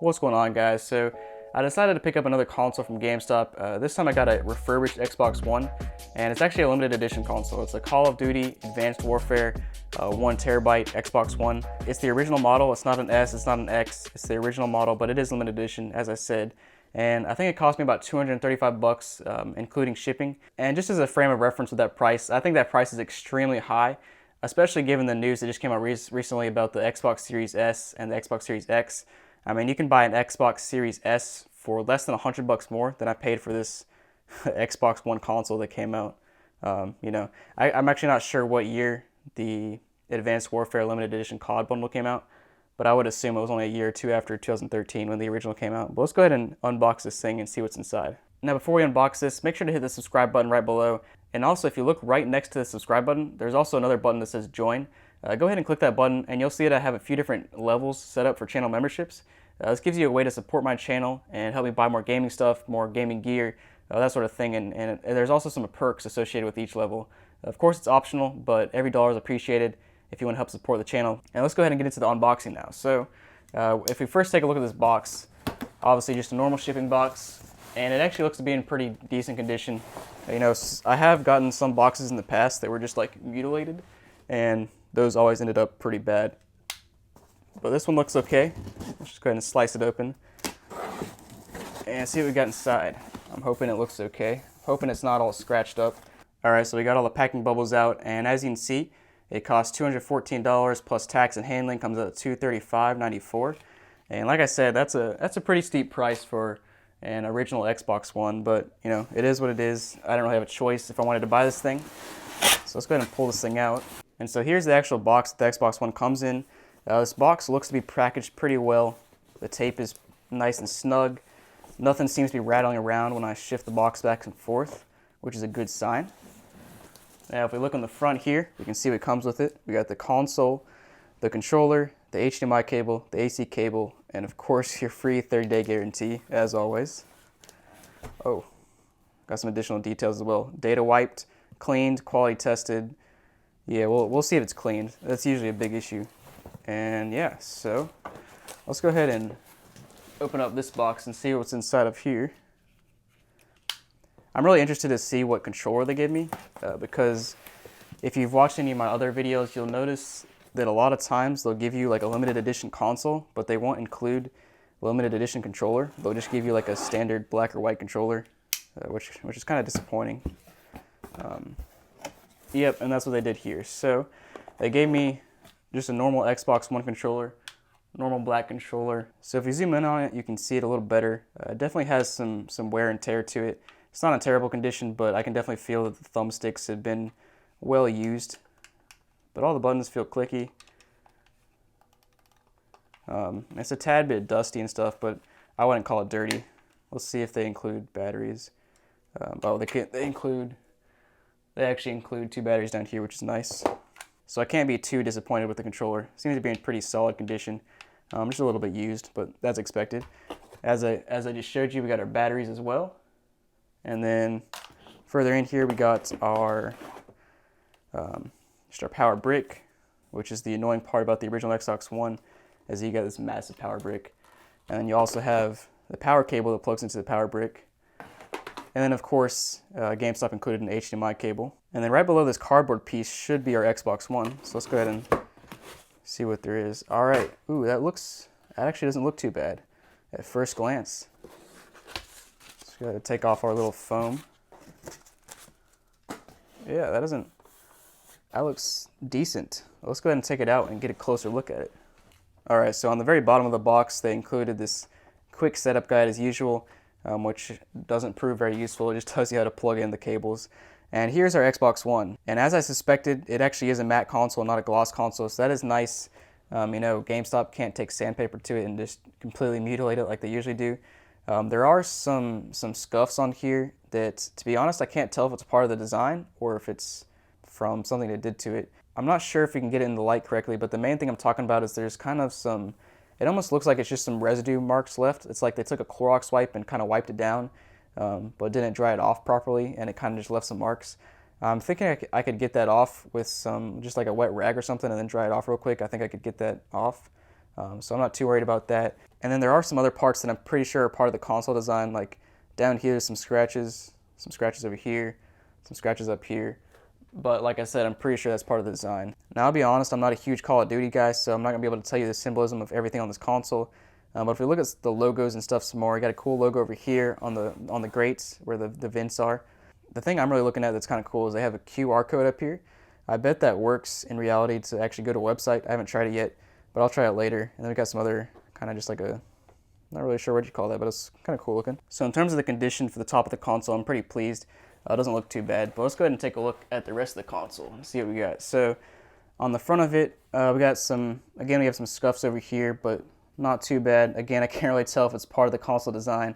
What's going on, guys? So I decided to pick up another console from GameStop. This time I got a refurbished Xbox One, and it's actually a limited edition console. It's a Call of Duty Advanced Warfare 1 TB Xbox One. It's the original model. It's not an S, it's not an X. It's the original model, but it is limited edition, as I said. And I think it cost me about 235 bucks, including shipping. And just as a frame of reference with that price, I think that price is extremely high, especially given the news that just came out recently about the Xbox Series S and the Xbox Series X. I mean, you can buy an Xbox Series S for less than 100 bucks more than I paid for this Xbox One console that came out. I'm actually not sure what year the Advanced Warfare Limited Edition COD bundle came out, but I would assume it was only a year or two after 2013 when the original came out. But let's go ahead and unbox this thing and see what's inside. Now, before we unbox this, make sure to hit the subscribe button right below. And also, if you look right next to the subscribe button, there's also another button that says join. Go ahead and click that button, and you'll see that I have a few different levels set up for channel memberships. This gives you a way to support my channel and help me buy more gaming stuff, more gaming gear, that sort of thing. And there's also some perks associated with each level. Of course, it's optional, but every dollar is appreciated if you want to help support the channel. And let's go ahead and get into the unboxing now. So if we first take a look at this box, obviously just a normal shipping box, and it actually looks to be in pretty decent condition. You know, I have gotten some boxes in the past that were just like mutilated, and those always ended up pretty bad. But this one looks okay. Let's just go ahead and slice it open and see what we got inside. I'm hoping it looks okay. Hoping it's not all scratched up. All right, so we got all the packing bubbles out, and as you can see, it costs $214 plus tax and handling, comes out at $235.94. And like I said, that's a pretty steep price for an original Xbox One, but you know, it is what it is. I don't really have a choice if I wanted to buy this thing. So let's go ahead and pull this thing out. And so here's the actual box that the Xbox One comes in. This box looks to be packaged pretty well. The tape is nice and snug. Nothing seems to be rattling around when I shift the box back and forth, which is a good sign. Now if we look on the front here, we can see what comes with it. We got the console, the controller, the HDMI cable, the AC cable, and of course your free 30-day guarantee, as always. Oh, got some additional details as well. Data wiped, cleaned, quality tested. Yeah, we'll see if it's cleaned. That's usually a big issue. And yeah, so let's go ahead and open up this box and see what's inside of here. I'm really interested to see what controller they give me, because if you've watched any of my other videos, you'll notice that a lot of times they'll give you like a limited edition console, but they won't include limited edition controller. They'll just give you like a standard black or white controller, which is kind of disappointing. Yep, and that's what they did here. So they gave me just a normal Xbox One controller, normal black controller. So if you zoom in on it, you can see it a little better. It definitely has some wear and tear to it. It's not in terrible condition, but I can definitely feel that the thumbsticks have been well used. But all the buttons feel clicky. It's a tad bit dusty and stuff, but I wouldn't call it dirty. Let's see if they include batteries. They actually include 2 batteries down here, which is nice. So I can't be too disappointed with the controller. It seems to be in pretty solid condition. Just a little bit used, but that's expected. As I just showed you, we got our batteries as well. And then further in here, we got our just our power brick, which is the annoying part about the original Xbox One, is you got this massive power brick. And then you also have the power cable that plugs into the power brick. And then of course, GameStop included an HDMI cable. And then right below this cardboard piece should be our Xbox One. So let's go ahead and see what there is. All right, ooh, that actually doesn't look too bad at first glance. Just gotta take off our little foam. Yeah, that looks decent. Let's go ahead and take it out and get a closer look at it. All right, so on the very bottom of the box, they included this quick setup guide as usual, which doesn't prove very useful. It just tells you how to plug in the cables. And here's our Xbox One. And as I suspected, it actually is a matte console, not a gloss console, so that is nice. You know, GameStop can't take sandpaper to it and just completely mutilate it like they usually do. There are some scuffs on here that, to be honest, I can't tell if it's part of the design or if it's from something they did to it. I'm not sure if we can get it in the light correctly, but the main thing I'm talking about is there's kind of it almost looks like it's just some residue marks left. It's like they took a Clorox wipe and kind of wiped it down, but didn't dry it off properly, and it kind of just left some marks. I'm thinking I could get that off with just like a wet rag or something and then dry it off real quick. I think I could get that off. So I'm not too worried about that. And then there are some other parts that I'm pretty sure are part of the console design, like down here, some scratches over here, some scratches up here. But like I said, I'm pretty sure that's part of the design. Now, I'll be honest, I'm not a huge Call of Duty guy, so I'm not going to be able to tell you the symbolism of everything on this console. But if we look at the logos and stuff some more, we got a cool logo over here on the grates where the vents are. The thing I'm really looking at that's kind of cool is they have a QR code up here. I bet that works in reality to actually go to a website. I haven't tried it yet, but I'll try it later. And then we got some other kind of just like a, not really sure what you call that, but it's kind of cool looking. So in terms of the condition for the top of the console, I'm pretty pleased. It doesn't look too bad, but let's go ahead and take a look at the rest of the console and see what we got. So on the front of it, we got some, again, we have some scuffs over here, but not too bad. Again, I can't really tell if it's part of the console design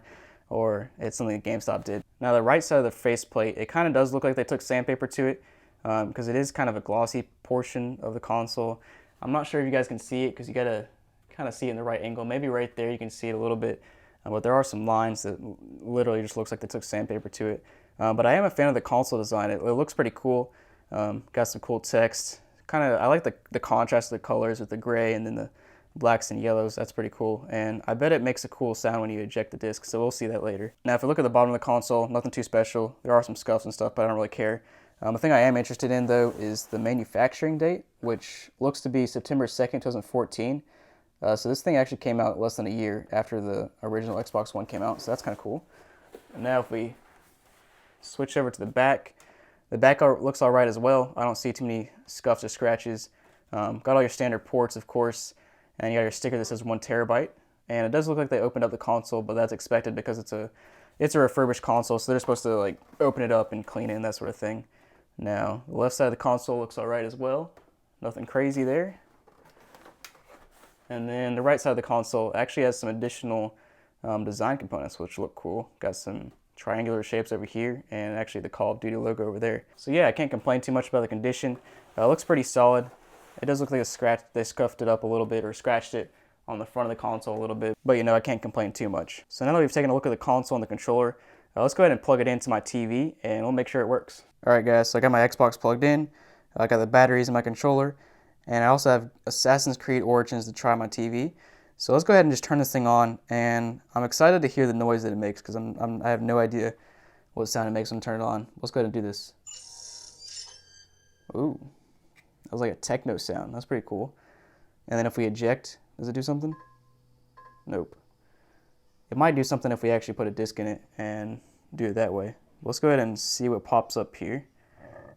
or it's something that GameStop did. Now the right side of the faceplate, it kind of does look like they took sandpaper to it because it is kind of a glossy portion of the console. I'm not sure if you guys can see it because you gotta kind of see it in the right angle. Maybe right there you can see it a little bit, but there are some lines that literally just looks like they took sandpaper to it. But I am a fan of the console design. It looks pretty cool. Got some cool text. I like the contrast of the colors with the gray and then the blacks and yellows. That's pretty cool. And I bet it makes a cool sound when you eject the disc, so we'll see that later. Now, if you look at the bottom of the console, nothing too special. There are some scuffs and stuff, but I don't really care. The thing I am interested in, though, is the manufacturing date, which looks to be September 2nd, 2014. So this thing actually came out less than a year after the original Xbox One came out, so that's kind of cool. And now if we switch over to the back looks all right as well. I don't see too many scuffs or scratches. Got all your standard ports, of course, and you got your sticker that says 1 terabyte. And it does look like they opened up the console, but that's expected because it's a refurbished console, so they're supposed to like open it up and clean it and that sort of thing. Now, the left side of the console looks all right as well. Nothing crazy there. And then the right side of the console actually has some additional design components, which look cool. Got some triangular shapes over here and actually the Call of Duty logo over there. So yeah, I can't complain too much about the condition. It looks pretty solid. It does look like they scuffed it up a little bit or scratched it on the front of the console a little bit, but I can't complain too much. So now that we've taken a look at the console and the controller, let's go ahead and plug it into my TV and we'll make sure it works. Alright guys, so I got my Xbox plugged in, I got the batteries in my controller, and I also have Assassin's Creed Origins to try on my TV. So let's go ahead and just turn this thing on, and I'm excited to hear the noise that it makes because I have no idea what sound it makes when I turn it on. Let's go ahead and do this. Ooh, that was like a techno sound. That's pretty cool. And then if we eject, does it do something? Nope. It might do something if we actually put a disc in it and do it that way. Let's go ahead and see what pops up here.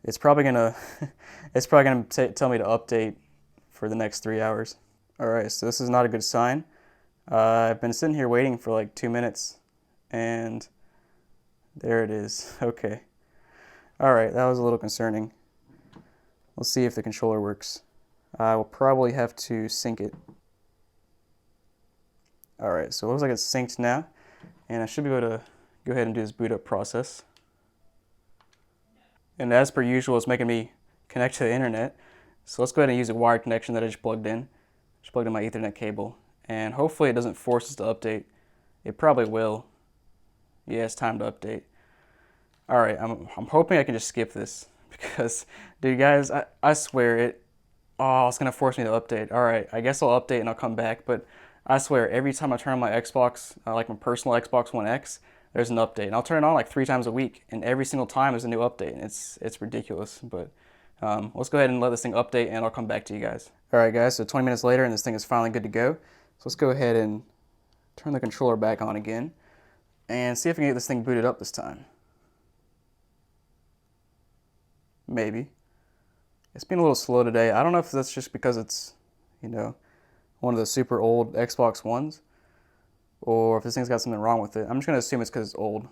It's probably gonna tell me to update for the next 3 hours. Alright, so this is not a good sign. I've been sitting here waiting for like 2 minutes, and there it is. Okay. Alright, that was a little concerning. Let's see if the controller works. I will probably have to sync it. Alright, so it looks like it's synced now, and I should be able to go ahead and do this boot up process. And as per usual, it's making me connect to the internet. So let's go ahead and use a wired connection that I just plugged in. Just plugged in my Ethernet cable, and hopefully it doesn't force us to update. It probably will. Yeah, it's time to update. All right, I'm hoping I can just skip this because, dude, guys, I swear it's gonna force me to update. All right, I guess I'll update and I'll come back, but I swear every time I turn on my Xbox, like my personal Xbox One X, there's an update, and I'll turn it on like 3 times a week, and every single time there's a new update, and it's ridiculous. But let's go ahead and let this thing update, and I'll come back to you guys. All right, guys, so 20 minutes later, and this thing is finally good to go. So let's go ahead and turn the controller back on again, and see if we can get this thing booted up this time. Maybe. It's been a little slow today. I don't know if that's just because it's, one of the super old Xbox Ones, or if this thing's got something wrong with it. I'm just going to assume it's because it's old,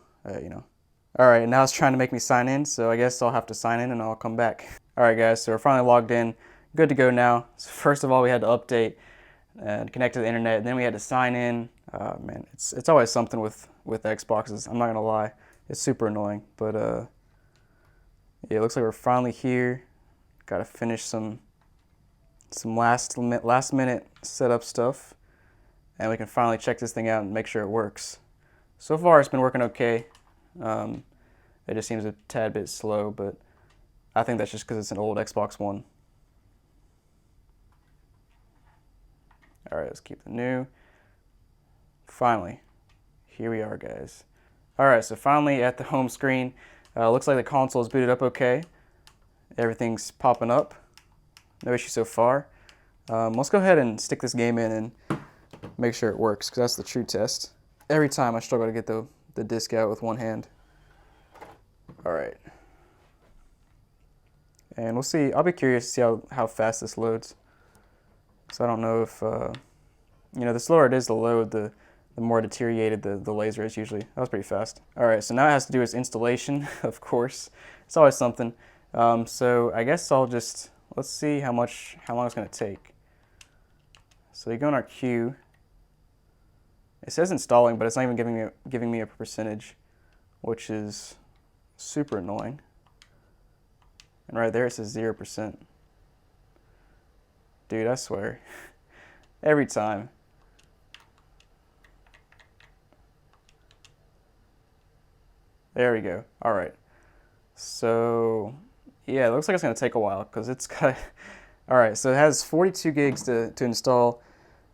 Alright, now it's trying to make me sign in, so I guess I'll have to sign in and I'll come back. Alright guys, so we're finally logged in. Good to go now. So first of all, we had to update and connect to the internet, and then we had to sign in. Man, it's always something with Xboxes, I'm not going to lie. It's super annoying, but yeah, it looks like we're finally here. Got to finish some last minute setup stuff, and we can finally check this thing out and make sure it works. So far it's been working okay. It just seems a tad bit slow, but I think that's just because it's an old Xbox One. Alright, let's keep the new. finally, here we are, guys. All right, so finally at the home screen. Looks like the console is booted up okay. Everything's popping up. No issue so far. Let's go ahead and stick this game in and make sure it works, because that's the true test. Every time I struggle to get the disc out with one hand. All right. And we'll see. I'll be curious to see how fast this loads. So I don't know if, the slower it is to load, the more deteriorated the laser is usually. That was pretty fast. All right, so now it has to do its installation, of course. It's always something. So I guess let's see how long it's gonna take. So you go in our queue. It says installing, but it's not even giving me a percentage, which is super annoying. And right there it says 0%. Dude, I swear. Every time. There we go. All right. So, yeah, it looks like it's going to take a while because it's got... All right, so it has 42 gigs to install.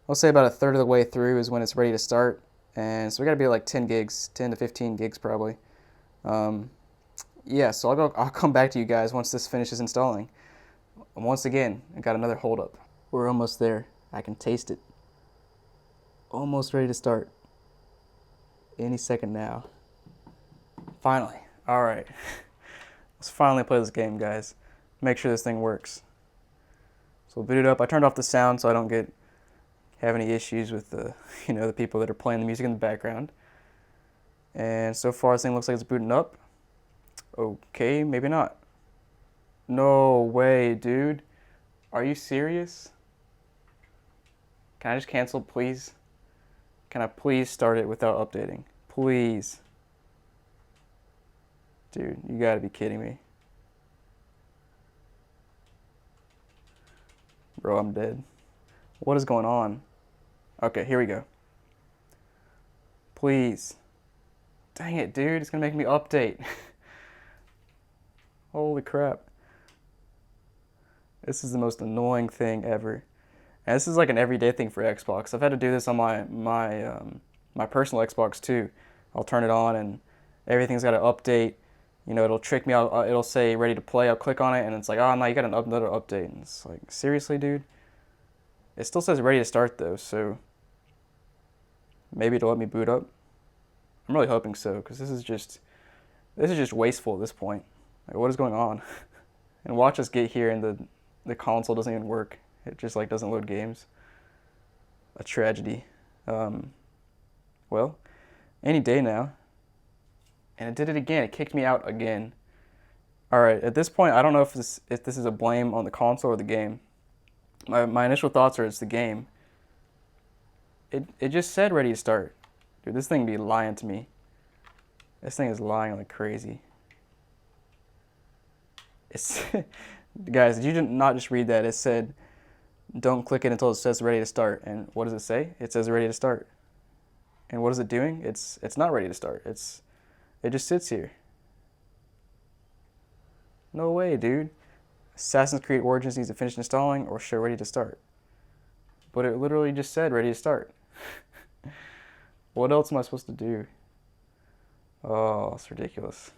I'll say about a third of the way through is when it's ready to start. And so we got to be like 10 gigs, 10 to 15 gigs probably. Yeah, so I'll come back to you guys once this finishes installing. And once again, I got another holdup. We're almost there. I can taste it. Almost ready to start. Any second now. Finally. All right. Let's finally play this game, guys. Make sure this thing works. So we'll boot it up. I turned off the sound so I don't have any issues with the people that are playing the music in the background. And so far this thing looks like it's booting up. Okay, maybe not. No way, dude. Are you serious? Can I just cancel, please? Can I please start it without updating? Please. Dude, you gotta be kidding me. Bro, I'm dead. What is going on? Okay, here we go. Please. Dang it, dude. It's gonna make me update. Holy crap. This is the most annoying thing ever. And this is like an everyday thing for Xbox. I've had to do this on my personal Xbox too. I'll turn it on and everything's got to update. It'll trick me out. It'll say ready to play. I'll click on it and it's like, oh no, you got another update. And it's like, seriously, dude? It still says ready to start though, so maybe it'll let me boot up. I'm really hoping so, because this is just wasteful at this point. Like, what is going on? And watch us get here and the console doesn't even work. It just like doesn't load games. A tragedy. Well, any day now. And it did it again. It kicked me out again. All right, at this point, I don't know if this is a blame on the console or the game. My initial thoughts are it's the game. It just said ready to start. Dude, this thing be lying to me. This thing is lying like crazy. Guys, did you not just read that? It said, don't click it until it says ready to start. And what does it say? It says ready to start. And what is it doing? It's not ready to start. It just sits here. No way, dude. Assassin's Creed Origins needs to finish installing or show ready to start. But it literally just said ready to start. What else am I supposed to do? Oh, it's ridiculous.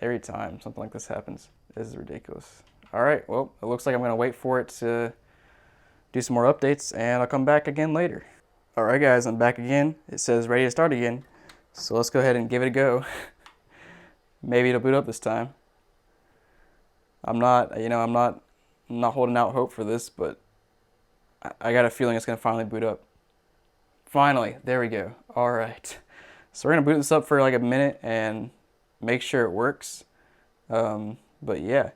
Every time something like this happens, this is ridiculous. All right, well, it looks like I'm gonna wait for it to do some more updates and I'll come back again later. All right, guys, I'm back again. It says ready to start again. So let's go ahead and give it a go. Maybe it'll boot up this time. I'm not holding out hope for this, but I got a feeling it's gonna finally boot up. Finally, there we go. All right. So we're gonna boot this up for like a minute and make sure it works. But yeah,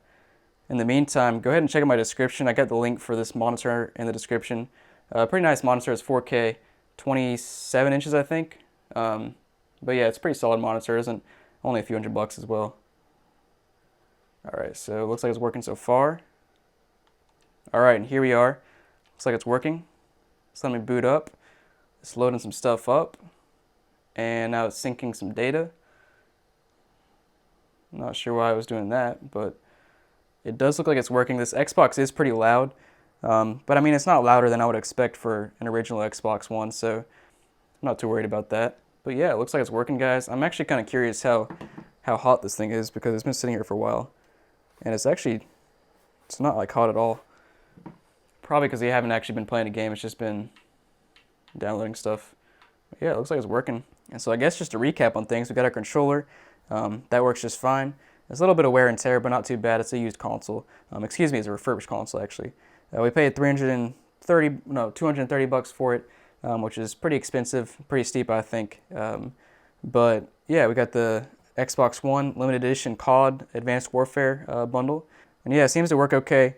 in the meantime, go ahead and check out my description. I got the link for this monitor in the description. Pretty nice monitor. It's 4K, 27 inches, I think. But yeah, it's a pretty solid monitor. It isn't only a few $100 as well. All right, so it looks like it's working so far. All right, and here we are. Looks like it's working. So let me boot up. It's loading some stuff up. And now it's syncing some data. Not sure why I was doing that, but it does look like it's working. This Xbox is pretty loud. But I mean, it's not louder than I would expect for an original Xbox One, so I'm not too worried about that. But yeah, it looks like it's working, guys. I'm actually kind of curious how hot this thing is because it's been sitting here for a while. And it's not like hot at all. Probably because you haven't actually been playing a game, it's just been downloading stuff. But yeah, it looks like it's working. And so I guess just to recap on things, we got our controller. That works just fine. There's a little bit of wear and tear, but not too bad. It's a used console. Excuse me, it's a refurbished console, actually. We paid $230 for it, which is pretty expensive, pretty steep, I think. But yeah, we got the Xbox One limited edition COD Advanced Warfare bundle. And yeah, it seems to work okay.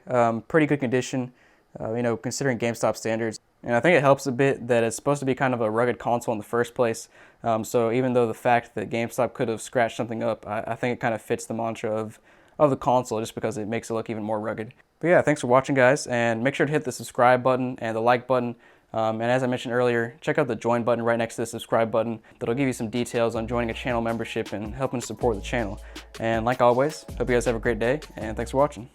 Pretty good condition, considering GameStop standards. And I think it helps a bit that it's supposed to be kind of a rugged console in the first place. So even though the fact that GameStop could have scratched something up, I think it kind of fits the mantra of the console just because it makes it look even more rugged. But yeah, thanks for watching, guys, and make sure to hit the subscribe button and the like button. And as I mentioned earlier, check out the join button right next to the subscribe button. That'll give you some details on joining a channel membership and helping support the channel. And like always, hope you guys have a great day, and thanks for watching.